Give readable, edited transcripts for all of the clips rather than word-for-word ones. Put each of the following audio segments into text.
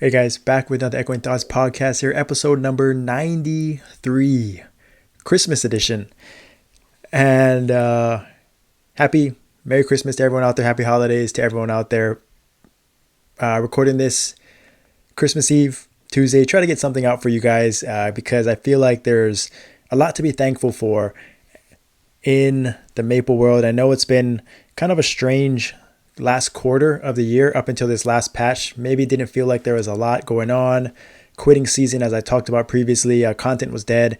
Hey guys, back with another Echoing Thoughts podcast here, episode number 93, Christmas edition. And happy Merry Christmas to everyone out there. Happy holidays to everyone out there. Recording this Christmas Eve, Tuesday. Try to get something out for you guys because I feel like there's a lot to be thankful for in the Maple world. I know it's been kind of a strange last quarter of the year up until this last patch. Maybe it didn't feel like there was a lot going on. Quitting season, as I talked about previously, content was dead.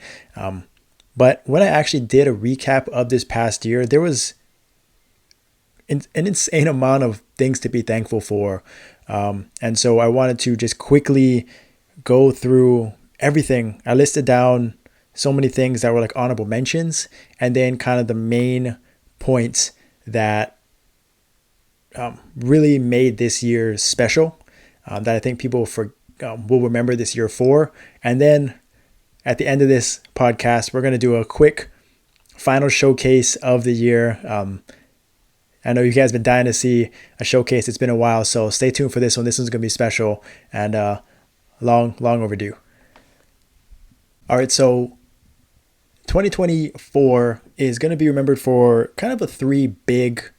But when I actually did a recap of this past year, there was an insane amount of things to be thankful for. And so I wanted to just quickly go through everything. I listed down so many things that were like honorable mentions, and then kind of the main points that really made this year special, that I think people will remember this year for. And then at the end of this podcast, we're going to do a quick final showcase of the year. I know you guys have been dying to see a showcase. It's been a while, so stay tuned for this one. This one's going to be special and long overdue. All right, so 2024 is going to be remembered for kind of three big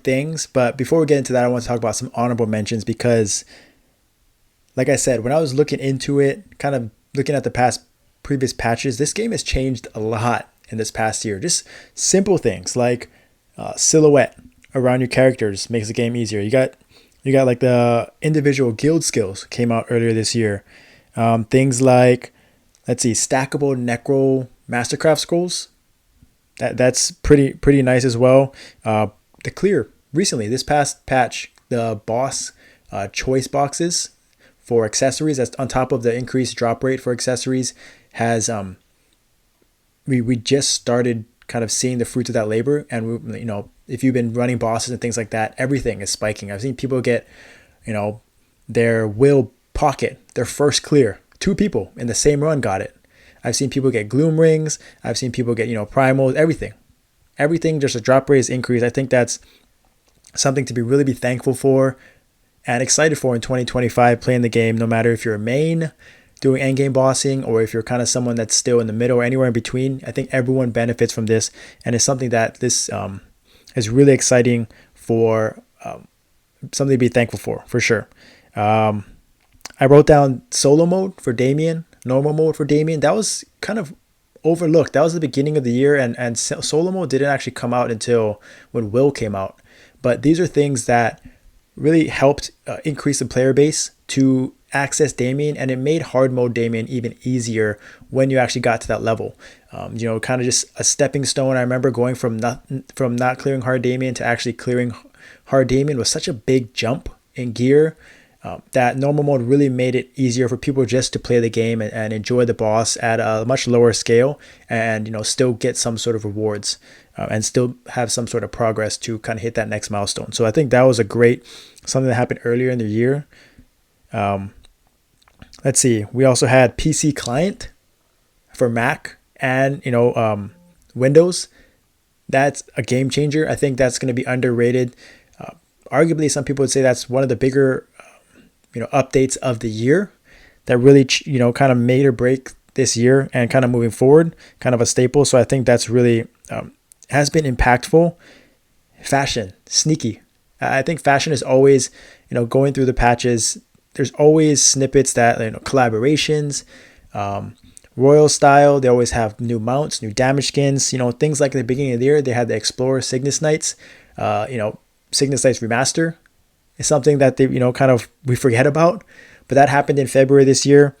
things. But before we get into that, I want to talk about some honorable mentions because, like I said, when I was looking into it, kind of looking at the previous patches, this game has changed a lot in this past year. Just simple things like silhouette around your characters makes the game easier. You got like the individual guild skills came out earlier this year. Things like, let's see, stackable Necro Mastercraft scrolls. That's pretty nice as well. The clear recently, this past patch, the boss choice boxes for accessories, that's on top of the increased drop rate for accessories, has we just started kind of seeing the fruits of that labor. And if you've been running bosses and things like that, everything is spiking. I've seen people get their will pocket, their first clear. 2 people in the same run got it. I've seen people get gloom rings. I've seen people get primals, everything, just a drop rate is increased. I think that's something to really be thankful for and excited for in 2025, playing the game, no matter if you're a main doing endgame bossing or if you're kind of someone that's still in the middle or anywhere in between. I think everyone benefits from this, and it's something that this is really exciting for, something to be thankful for sure. I wrote down solo mode for Damien, normal mode for Damien. That was kind of overlooked. That was the beginning of the year, and solo mode didn't actually come out until when Will came out. But these are things that really helped increase the player base to access Damien, and it made hard mode Damien even easier when you actually got to that level. Kind of just a stepping stone. I remember going from not clearing hard Damien to actually clearing hard Damien was such a big jump in gear. That normal mode really made it easier for people just to play the game and enjoy the boss at a much lower scale, and still get some sort of rewards and still have some sort of progress to kind of hit that next milestone. So I think that was something that happened earlier in the year. Let's see, we also had PC client for Mac and Windows. That's a game changer. I think that's going to be underrated. Arguably, some people would say that's one of the bigger updates of the year that really, kind of made or break this year and kind of moving forward, kind of a staple. So I think that's really has been impactful. Fashion, sneaky. I think fashion is always, going through the patches, there's always snippets that, collaborations, Royal style, they always have new mounts, new damage skins, things like at the beginning of the year, they had the Explorer Cygnus Knights, Cygnus Knights Remaster. It's something that they, kind of we forget about, but that happened in February this year.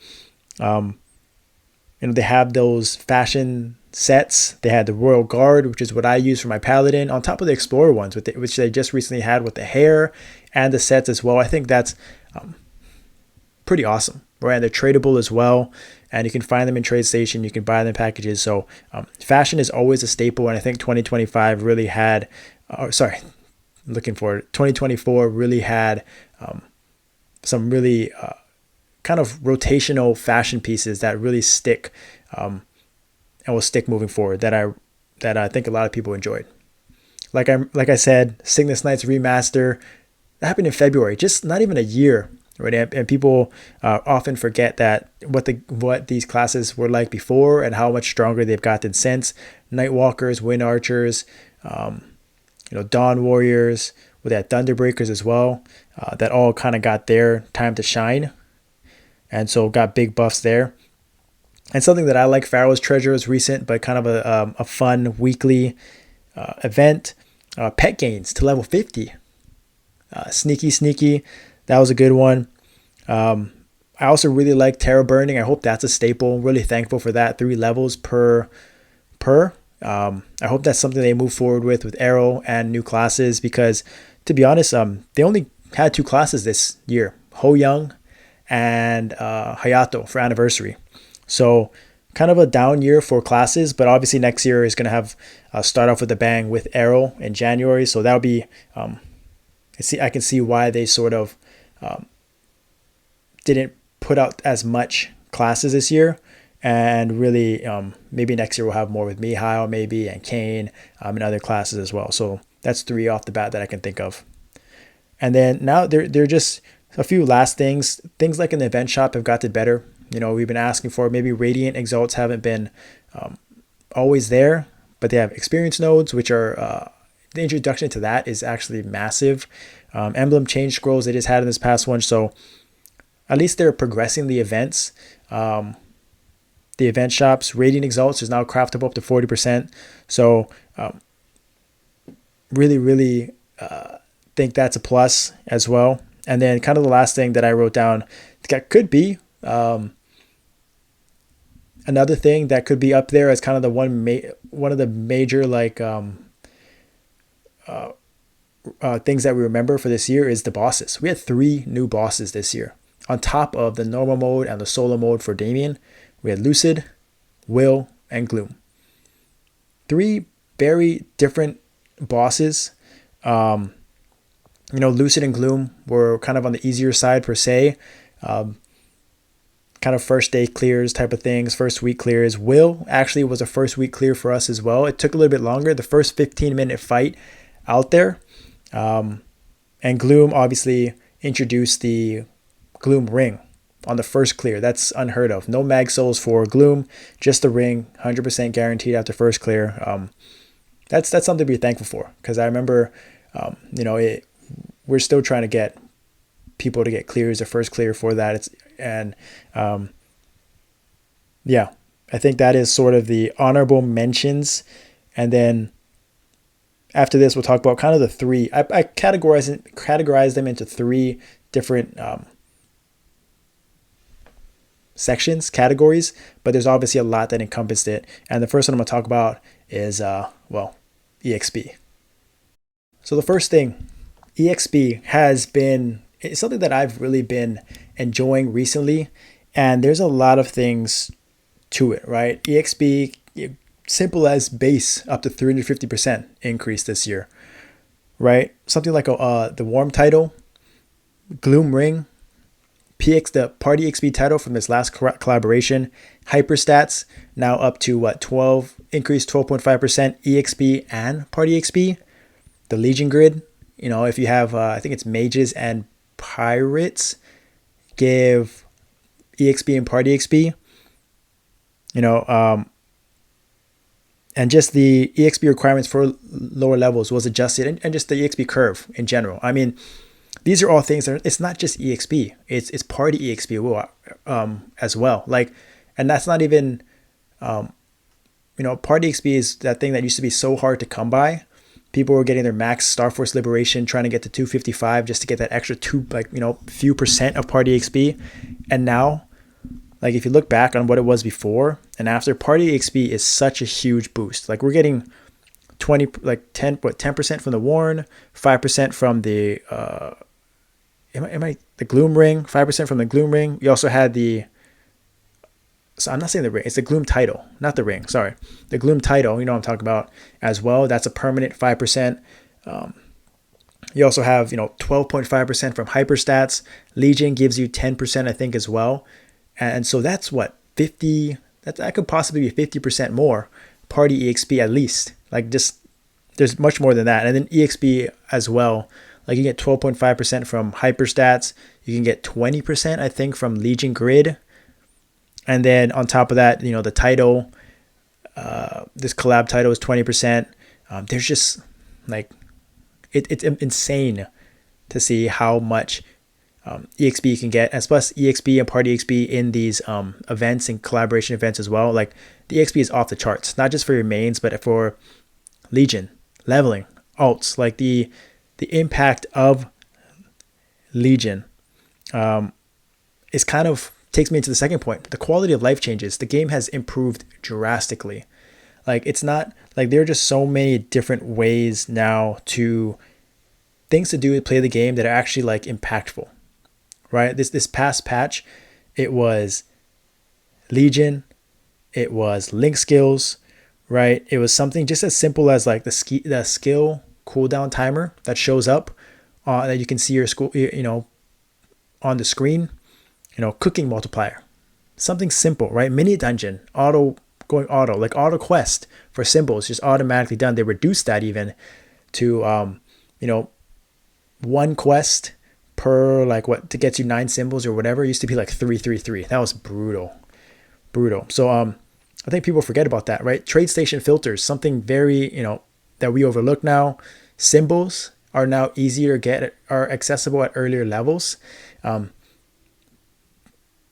They have those fashion sets. They had the Royal Guard, which is what I use for my Paladin, on top of the Explorer ones, which they just recently had with the hair and the sets as well. I think that's pretty awesome. Right, and they're tradable as well, and you can find them in Trade Station. You can buy them in packages. So fashion is always a staple, and I think 2025 really had. Looking forward, 2024 really had some really kind of rotational fashion pieces that really stick and will stick moving forward. That I think a lot of people enjoyed. Like I said, Cygnus Knights Remaster, That happened in February, just not even a year, right? And people often forget that what these classes were like before and how much stronger they've gotten since. Nightwalkers, Wind Archers, Dawn Warriors, with that Thunderbreakers as well, that all kind of got their time to shine, and so got big buffs there. And something that I like, Pharaoh's Treasure is recent, but kind of a fun weekly event. Pet Gains to level 50. Sneaky. That was a good one. I also really like Terror Burning. I hope that's a staple. Really thankful for that. 3 levels per. I hope that's something they move forward with Arrow and new classes, because to be honest, they only had 2 classes this year, Ho Young and Hayato for Anniversary. So kind of a down year for classes, but obviously next year is going to have start off with a bang with Arrow in January. So that'll be, I can see why they sort of didn't put out as much classes this year. And really, maybe next year we'll have more with Mihail maybe, and Kane, and other classes as well. So that's 3 off the bat that I can think of. And then now they're just a few last things. Things like in the event shop have gotten better. We've been asking for, maybe Radiant Exalts haven't been always there, but they have experience nodes, which are, the introduction to that is actually massive. Emblem change scrolls they just had in this past one. So at least they're progressing the events. The event shops, Radiant Exalts is now craftable up to 40%. So really think that's a plus as well. And then kind of the last thing that I wrote down that could be another thing that could be up there as kind of the one of the major things that we remember for this year is the bosses. We had 3 new bosses this year on top of the normal mode and the solo mode for Damien. We had Lucid, Will, and Gloom. 3 very different bosses. Lucid and Gloom were kind of on the easier side per se. Kind of first day clears type of things, first week clears. Will actually was a first week clear for us as well. It took a little bit longer, the first 15-minute fight out there. And Gloom obviously introduced the Gloom ring on the first clear. That's unheard of. No mag souls for Gloom, just the ring, 100% guaranteed after first clear. That's something to be thankful for, because I remember, we're still trying to get people to get clears, their first clear for that. I think that is sort of the honorable mentions. And then after this, we'll talk about kind of the 3. I categorize them into 3 different sections, categories, but there's obviously a lot that encompassed it. And the first one I'm going to talk about is, EXP. So the first thing, EXP it's something that I've really been enjoying recently, and there's a lot of things to it, right? EXP, simple as base, up to 350% increase this year, right? Something like the Warm title, Gloom Ring, the Party XP title from this last collaboration, Hyperstats, now up to 12.5% EXP and Party XP. The Legion Grid, if you have, I think it's Mages and Pirates, give EXP and Party XP, and just the EXP requirements for lower levels was adjusted, and just the EXP curve in general. I mean, these are all things that it's not just EXP, it's Party EXP as well. And that's not even, Party XP is that thing that used to be so hard to come by. People were getting their max Star Force Liberation, trying to get to 255 just to get that extra few percent of Party XP. And now, if you look back on what it was before and after, Party XP is such a huge boost. We're getting 10% from the Warren, 5% from the the Gloom Ring, 5% from the Gloom Ring. You also had so I'm not saying the ring, it's the Gloom title, not the ring, sorry. The Gloom title, what I'm talking about as well. That's a permanent 5%. You also have, 12.5% from Hyperstats. Legion gives you 10%, I think, as well. And so that's 50, that could possibly be 50% more Party EXP at least. There's much more than that. And then EXP as well, Like you get 12.5% from hyperstats. You can get 20%, I think, from Legion Grid. And then on top of that, you know, the title, this collab title is 20%. There's just like, it's insane to see how much EXP you can get, as plus EXP and party XP in these events and collaboration events as well. Like the EXP is off the charts, not just for your mains, but for Legion, leveling, alts. Like the impact of Legion is kind of takes me into the second point. The quality of life changes. The game has improved drastically. Like it's not like there are just so many different ways now to things to do to play the game that are actually like impactful, right? This past patch, it was Legion, it was link skills, right? It was something just as simple as like the skill cooldown timer that shows up that you can see your school, you know, on the screen. You know, cooking multiplier, something simple, right? Mini dungeon, going auto, like auto quest for symbols, just automatically done. They reduced that even to, you know, one quest per like what to get you 9 symbols or whatever. It used to be like 333. That was brutal. So I think people forget about that, right? Trade station filters, something very, you know, that we overlook now. Symbols are now easier to get, are accessible at earlier levels.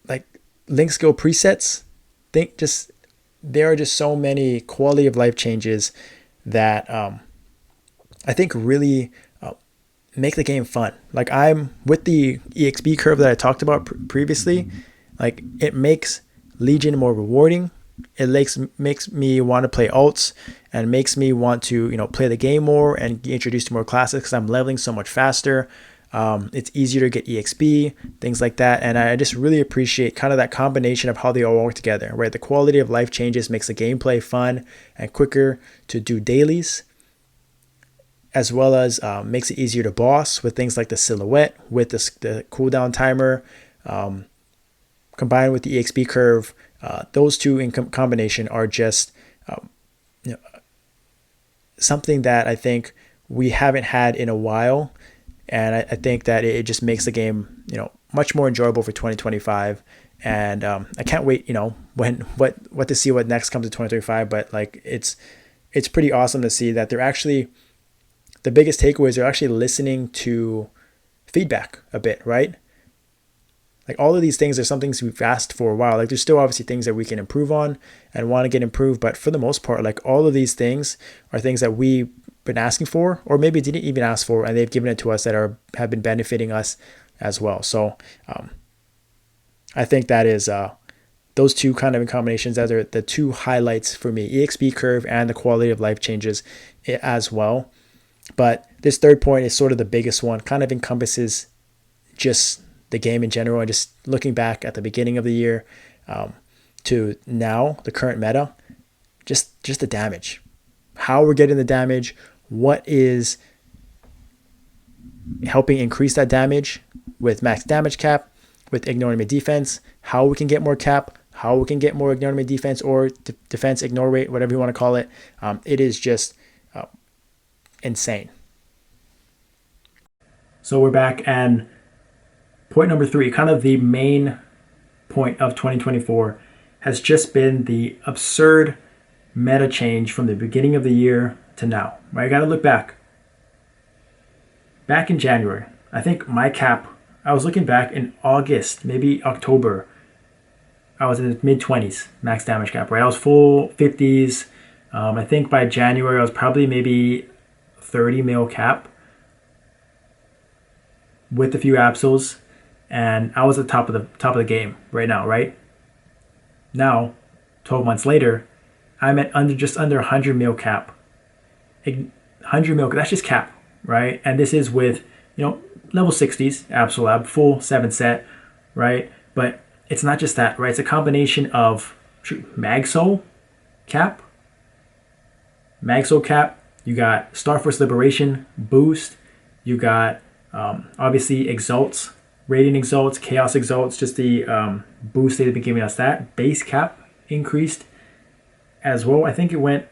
Like link skill presets, there are just so many quality of life changes that I think really make the game fun. Like I'm with the EXP curve that I talked about previously, like it makes Legion more rewarding. It makes me want to play alts and makes me want to, you know, play the game more and get introduced to more classes because I'm leveling so much faster. It's easier to get EXP, things like that. And I just really appreciate kind of that combination of how they all work together, right? The quality of life changes makes the gameplay fun and quicker to do dailies, as well as makes it easier to boss with things like the silhouette, with the cooldown timer, combined with the EXP curve. Those two in combination are just you know, something that I think we haven't had in a while. And I think that it just makes the game, you know, much more enjoyable for 2025. And I can't wait, you know, what to see what next comes in 2025. But like it's pretty awesome to see that they're actually, the biggest takeaways are actually listening to feedback a bit, right? Like all of these things are some things we've asked for a while. Like there's still obviously things that we can improve on and want to get improved. But for the most part, like all of these things are things that we've been asking for, or maybe didn't even ask for, and they've given it to us that have been benefiting us as well. So I think that is those two kind of combinations that are the two highlights for me, EXP curve and the quality of life changes as well. But this third point is sort of the biggest one, kind of encompasses just the game in general, and just looking back at the beginning of the year to now, the current meta, just the damage, how we're getting the damage, what is helping increase that damage with max damage cap, with ignore enemy defense, how we can get more cap, how we can get more ignore enemy defense or defense ignore rate, whatever you want to call it. It is just insane. So we're back, and point number 3, kind of the main point of 2024, has just been the absurd meta change from the beginning of the year to now. Right? I got to look back. Back in January, I think my cap, I was looking back in August, maybe October, I was in the mid-20s max damage cap, right? I was full 50s. I think by January, I was probably maybe 30 mil cap with a few absols, and I was at the top of the game right now, right? Now, 12 months later, I'm at just under 100 mil cap. 100 mil, that's just cap, right? And this is with, you know, level 60s, Absolab, full 7 set, right? But it's not just that, right? It's a combination of Magsoul cap, you got Starforce Liberation boost, you got obviously Exalts, Radiant Exalts, Chaos Exalts, just the boost they've been giving us. That base cap increased as well. I think it went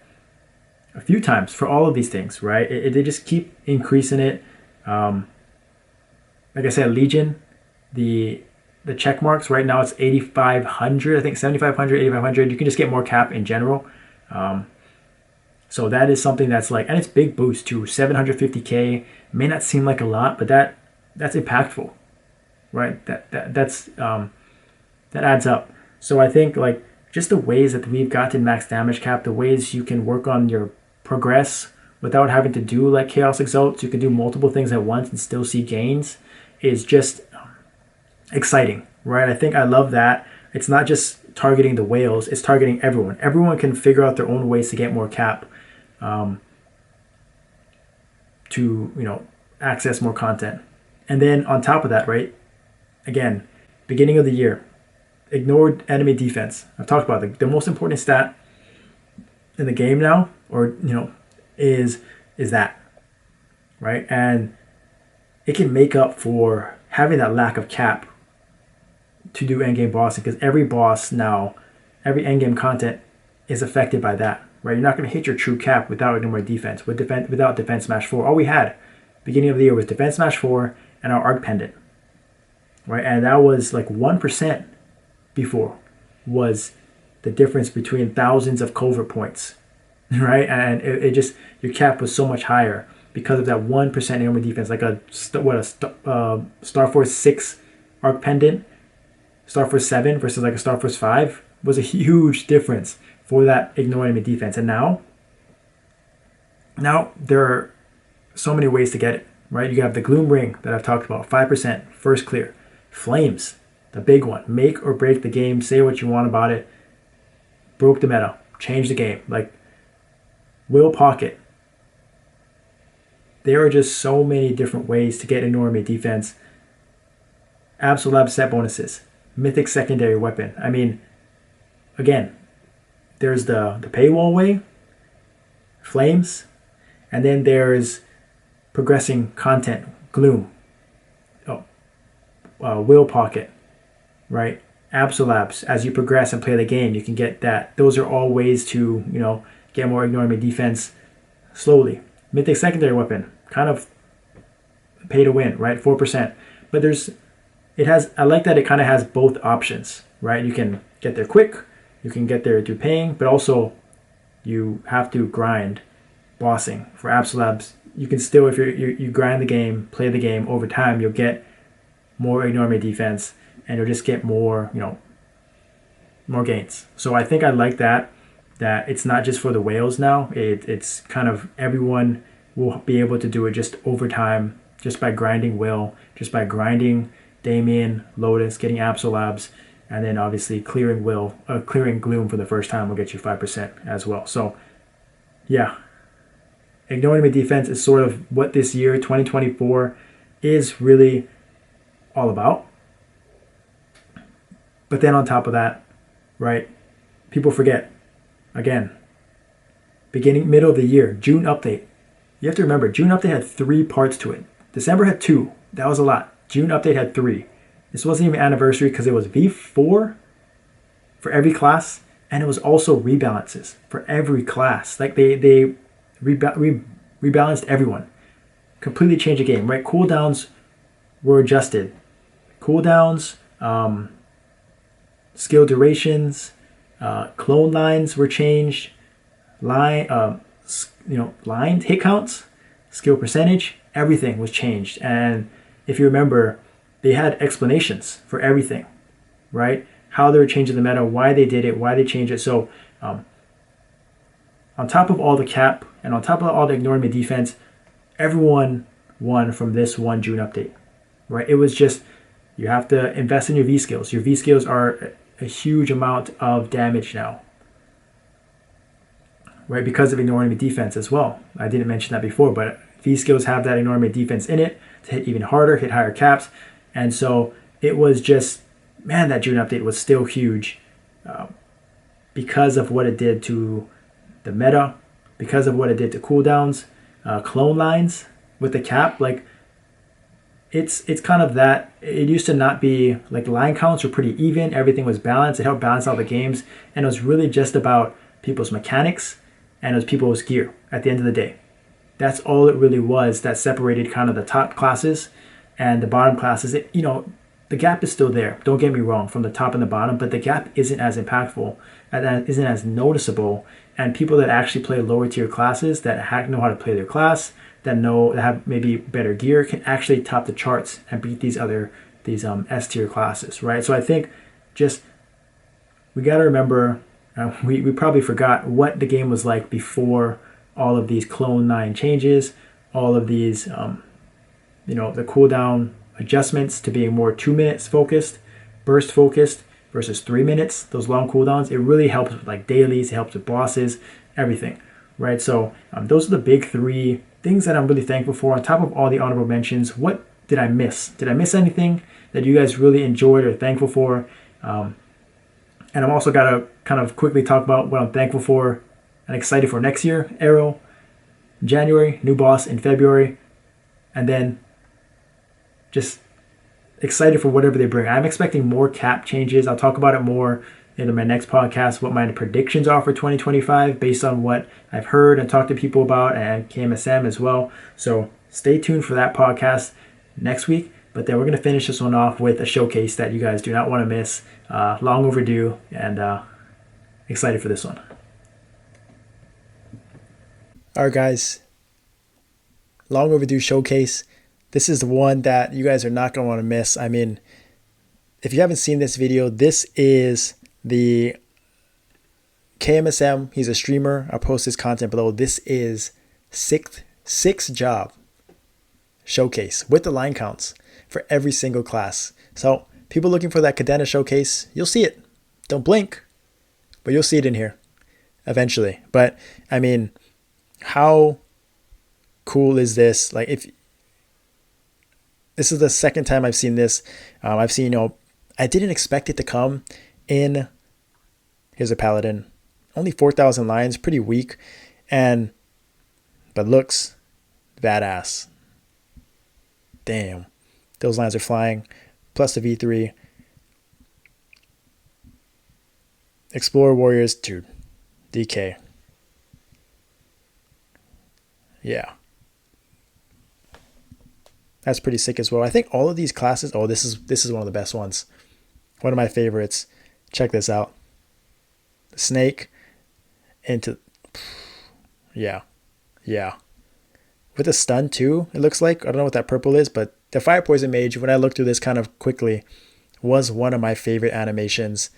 a few times for all of these things, right? They just keep increasing it. Like I said, Legion, the check marks right now it's 8,500. I think 7,500, 8,500. You can just get more cap in general. So that is something that's like, and it's big boost to 750k. May not seem like a lot, but that's impactful, right? That adds up. So I think like just the ways that we've gotten max damage cap, the ways you can work on your progress without having to do like Chaos Exalts, you can do multiple things at once and still see gains, is just exciting, right? I think I love that. It's not just targeting the whales, it's targeting everyone. Everyone can figure out their own ways to get more cap, to access more content. And then on top of that, right, again, beginning of the year, ignored enemy defense. I've talked about the most important stat in the game now, or is that, right? And it can make up for having that lack of cap to do endgame bossing, because every boss now, every endgame content is affected by that, right? You're not going to hit your true cap without ignoring defense, without Defense Smash 4. All we had beginning of the year was Defense Smash 4 and our Arc Pendant, right? And that was like 1% before was the difference between thousands of covert points, right? And it just, your cap was so much higher because of that 1% ignoring defense, like a Star Force 6 Arc Pendant, Star Force 7 versus like a Star Force 5 was a huge difference for that ignoring enemy defense. And now there are so many ways to get it, right? You have the Gloom Ring that I've talked about, 5%, first clear. Flames, the big one, make or break the game, say what you want about it, broke the meta, changed the game. Like Will Pocket. There are just so many different ways to get ignoring enemy defense. Absolab set bonuses, mythic secondary weapon. I mean, again, there's the paywall way, flames, and then there's progressing content, gloom, will pocket, right? Absolabs, as you progress and play the game, you can get that. Those are all ways to, get more ignoring enemy defense slowly. Mythic secondary weapon, kind of pay to win, right? 4%. But I like that it kind of has both options, right? You can get there quick, you can get there through paying, but also you have to grind bossing for Absolabs. You can still, if you grind the game, play the game over time, you'll get more ignoring enemy defense, and you'll just get more, more gains. So I think I like that it's not just for the whales now. It's kind of everyone will be able to do it just over time, just by grinding Will, just by grinding Damien, Lotus, getting Absolabs, and then obviously clearing Gloom for the first time will get you 5% as well. So yeah, ignoring enemy defense is sort of what this year, 2024, is really all about. But then on top of that, right, people forget, again, middle of the year, June update. You have to remember, June update had 3 parts to it. December had 2. That was a lot. June update had 3. This wasn't even anniversary because it was V4 for every class, and it was also rebalances for every class. Like they rebalanced everyone. Completely changed the game, right? Cooldowns were adjusted. Cooldowns, skill durations, clone lines were changed. Lines, hit counts, skill percentage, everything was changed. And if you remember, they had explanations for everything, right? How they were changing the meta, why they did it, why they changed it. So on top of all the cap and on top of all the ignoring the defense, everyone won from this one June update, right? It was just, you have to invest in your V skills. Your V skills are a huge amount of damage now, right? Because of ignoring the defense as well. I didn't mention that before, but V skills have that ignoring the defense in it to hit even harder, hit higher caps. And so it was just, man, that June update was still huge because of what it did to the meta, because of what it did to cooldowns, clone lines with the cap. Like it's kind of that. It used to not be, like, line counts were pretty even. Everything was balanced. It helped balance out the games. And it was really just about people's mechanics and it was people's gear at the end of the day. that's all it really was that separated kind of the top classes and the bottom classes. The gap is still there. Don't get me wrong, from the top and the bottom, but the gap isn't as impactful and isn't as noticeable. And people that actually play lower tier classes that know how to play their class, that have maybe better gear, can actually top the charts and beat these S tier classes, right? So I think just we got to remember, we probably forgot what the game was like before all of these Clone 9 changes, all of these, the cooldown adjustments to being more 2 minutes focused, burst focused versus 3 minutes, those long cooldowns. It really helps with like dailies, it helps with bosses, everything, right? So those are the big 3 things that I'm really thankful for. On top of all the honorable mentions, what did I miss? Did I miss anything that you guys really enjoyed or thankful for? And I'm also got to kind of quickly talk about what I'm thankful for and excited for next year. Arrow, January, new boss in February, and then just excited for whatever they bring. I'm expecting more cap changes. I'll talk about it more in my next podcast, what my predictions are for 2025 based on what I've heard and talked to people about, and KMSM as well. So stay tuned for that podcast next week. But then we're going to finish this one off with a showcase that you guys do not want to miss. Long overdue, and excited for this one. All right, guys. Long overdue showcase. This is the one that you guys are not going to want to miss. I mean, if you haven't seen this video, this is the KMSM. He's a streamer. I'll post his content below. This is sixth job showcase with the line counts for every single class. So people looking for that Cadena showcase, you'll see it. Don't blink, but you'll see it in here eventually. But I mean, how cool is this? Like, if this is the second time I've seen this, I've seen, I didn't expect it to come in. Here's a paladin, only 4,000 lines, pretty weak, but looks badass. Damn. Those lines are flying. Plus the V3. Explorer Warriors, dude. DK. Yeah. That's pretty sick as well. I think all of these classes, this is one of the best ones. One of my favorites. Check this out. The snake into, yeah. With a stun too, it looks like. I don't know what that purple is, but the Fire Poison Mage, when I looked through this kind of quickly, was one of my favorite animations.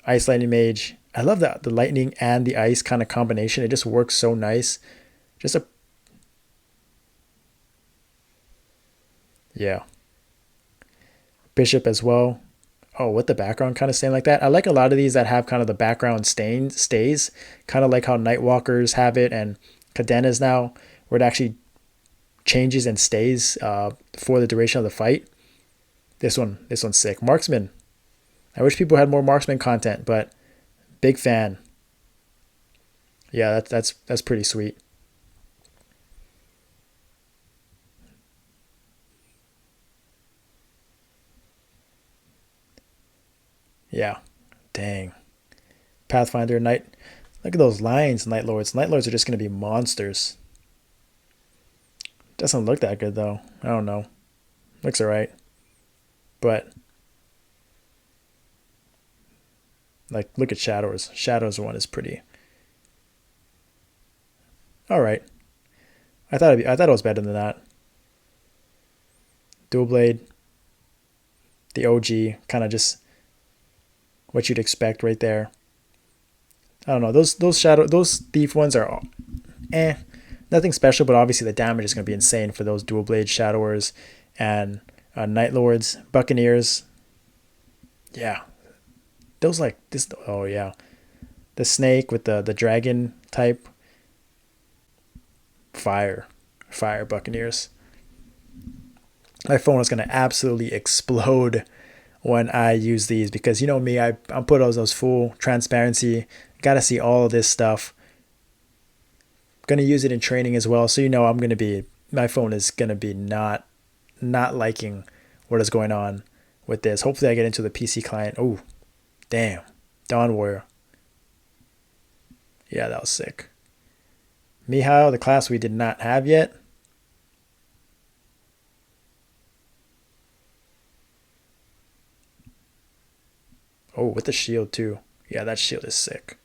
Ice Lightning Mage. I love the lightning and the ice kind of combination. It just works so nice. Yeah. Bishop as well. Oh, with the background kind of staying like that. I like a lot of these that have kind of the background stays, kind of like how Nightwalkers have it and Cadenas now, where it actually changes and stays for the duration of the fight. This one's sick. Marksman. I wish people had more Marksman content, but big fan. Yeah, that's pretty sweet. Yeah. Dang. Pathfinder, Knight. Look at those lines, Night Lords. Night Lords are just going to be monsters. Doesn't look that good, though. I don't know. Looks alright. But, like, look at Shadows. Shadows one is pretty. Alright. I thought it was better than that. Dual Blade. The OG. Kind of just what you'd expect right there. I don't know. Those thief ones are nothing special, but obviously the damage is going to be insane for those dual blade shadowers and Night Lords, Buccaneers. Yeah, those like this. Oh yeah, the snake with the dragon type. Fire Buccaneers. My phone is going to absolutely explode when I use these because you know me, I'm put those full transparency. Got to see all of this stuff. Going to use it in training as well, so my phone is going to be not liking what is going on with this. Hopefully I get into the PC client. Oh, damn. Dawn Warrior. Yeah, that was sick. Mihao, the class we did not have yet. Oh, with the shield too. Yeah, that shield is sick.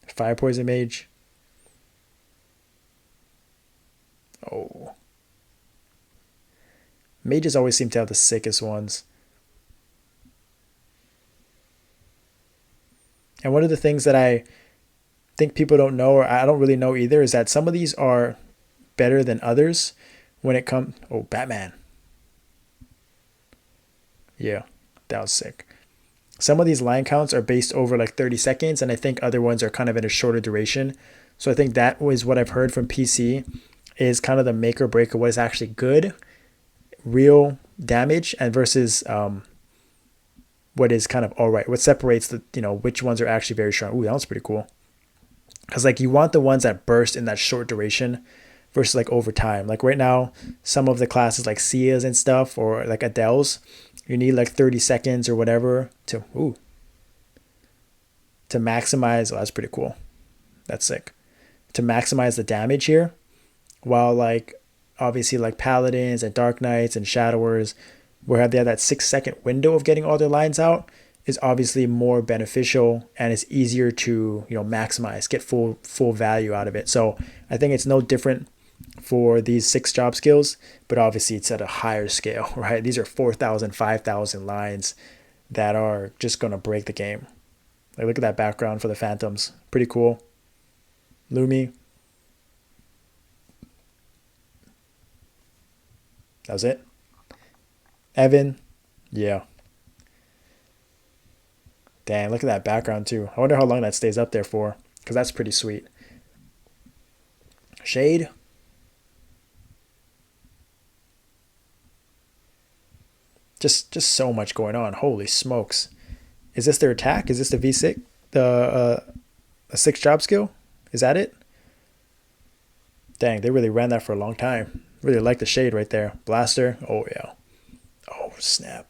Fire poison mage. Oh. Mages always seem to have the sickest ones. And one of the things that I think people don't know, or I don't really know either, is that some of these are better than others when it comes. Oh, Batman. Yeah, that was sick. Some of these line counts are based over like 30 seconds, and I think other ones are kind of in a shorter duration. So I think that was what I've heard from PC is kind of the make or break of what is actually good, real damage, and versus what is kind of all right. What separates the which ones are actually very strong. Ooh, that was pretty cool. Because like you want the ones that burst in that short duration versus like over time. Like right now, some of the classes like Sia's and stuff or like Adele's, you need like 30 seconds or whatever to maximize. Oh, that's pretty cool. That's sick. To maximize the damage here, while like obviously like Paladins and Dark Knights and Shadowers, where they have that 6 second window of getting all their lines out, is obviously more beneficial and it's easier to maximize, get full value out of it. So I think it's no different for these 6 job skills, but obviously it's at a higher scale, right? These are 4,000, 5,000 lines that are just gonna break the game. Like look at that background for the Phantoms, pretty cool. Lumi, that was it. Evan, yeah. Dang, look at that background too. I wonder how long that stays up there for, because that's pretty sweet. Shade. Just so much going on. Holy smokes. Is this their attack? Is this the V6? A 6 job skill? Is that it? Dang, they really ran that for a long time. Really like the shade right there. Blaster. Oh yeah. Oh snap.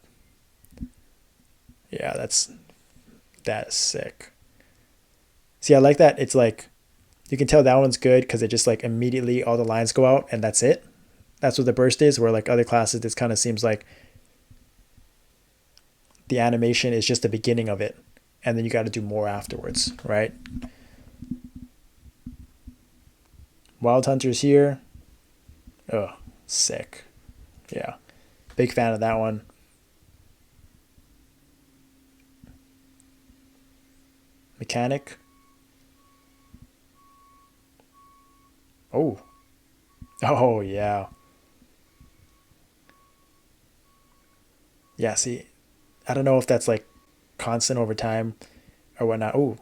Yeah, that's sick. See, I like that. It's like you can tell that one's good because it just like immediately all the lines go out and that's it. That's what the burst is. Where like other classes, this kind of seems like the animation is just the beginning of it, and then you got to do more afterwards, right? Wild Hunters here. Oh, sick. Yeah, big fan of that one. Mechanic. Oh, oh yeah, yeah. See, I don't know if that's like constant over time or whatnot. Oh,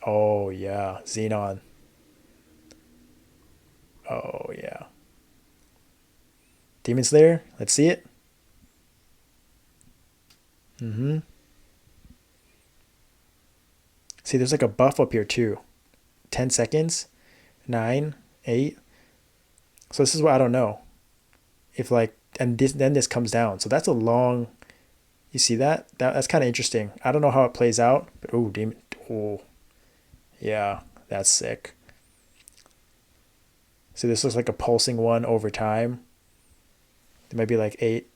oh yeah, Xenon. Oh yeah, Demon Slayer. Let's see it. Mm-hmm. See, there's like a buff up here too. 10 seconds, 9, 8. So this is what I don't know if like, and then this comes down. So that's a long. You see that? That's kind of interesting. I don't know how it plays out, but oh, demon. Oh, yeah, that's sick. So this looks like a pulsing one over time. There might be like 8,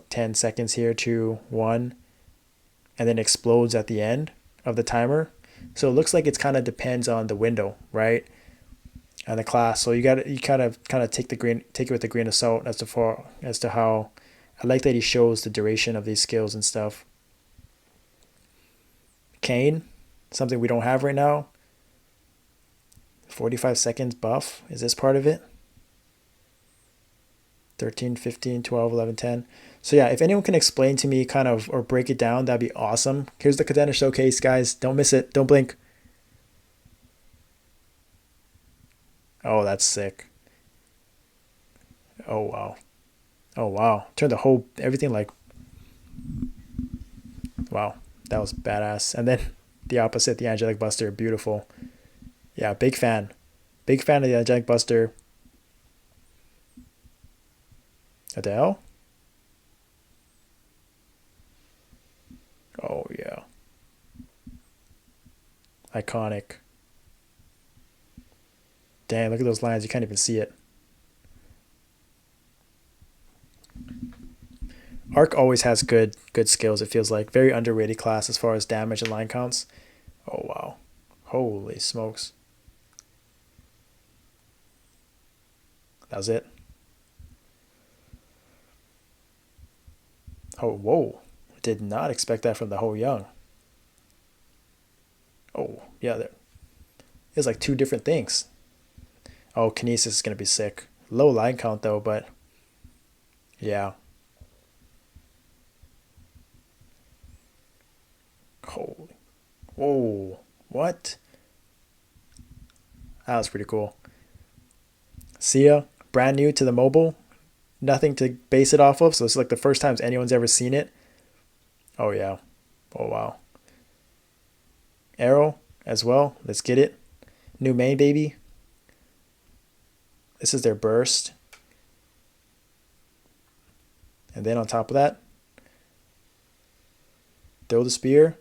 10 seconds here, 2, 1, and then explodes at the end of the timer. So it looks like it's kind of depends on the window, right? And the class. So you kind of take it with a grain of salt as to how I like that he shows the duration of these skills and stuff. Kane, something we don't have right now. 45 seconds buff. Is this part of it? 13, 15, 12, 11, 10. So yeah, if anyone can explain to me kind of or break it down, that'd be awesome. Here's the Contender Showcase, guys. Don't miss it. Don't blink. Oh, that's sick. Oh wow. Oh wow. Turn the whole everything like wow. That was badass. And then the opposite, the Angelic Buster, beautiful. Yeah, big fan. Big fan of the Angelic Buster. Adele? Oh yeah. Iconic. Dang, look at those lines. You can't even see it. Arc always has good skills, it feels like. Very underrated class as far as damage and line counts. Oh, wow. Holy smokes. That was it. Oh, whoa. Did not expect that from the Ho Young. Oh, yeah, there. It's like two different things. Oh, Kinesis is going to be sick. Low line count, though, but yeah. Holy. Whoa. What? That was pretty cool. Sia, brand new to the mobile. Nothing to base it off of, so it's like the first time anyone's ever seen it. Oh, yeah. Oh, wow. Arrow as well. Let's get it. New main, baby. This is their burst. And then on top of that, throw the spear.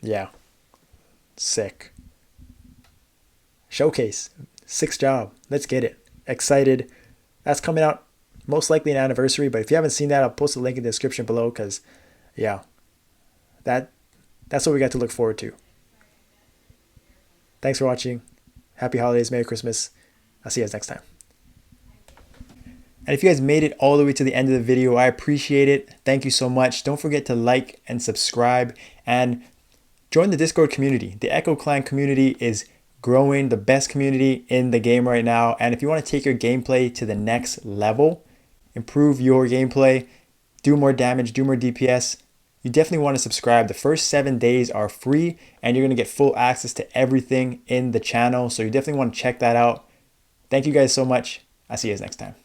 Yeah. Sick. Showcase. Sixth job. Let's get it. Excited. That's coming out most likely an anniversary, but if you haven't seen that, I'll post a link in the description below because, yeah, that's what we got to look forward to. Thanks for watching. Happy holidays. Merry Christmas. I'll see you guys next time. And if you guys made it all the way to the end of the video, I appreciate it. Thank you so much. Don't forget to like and subscribe and join the Discord community. The Echo Clan community is growing, the best community in the game right now. And if you want to take your gameplay to the next level, improve your gameplay, do more damage, do more DPS, you definitely want to subscribe. The first 7 days are free and you're going to get full access to everything in the channel. So you definitely want to check that out. Thank you guys so much. I'll see you guys next time.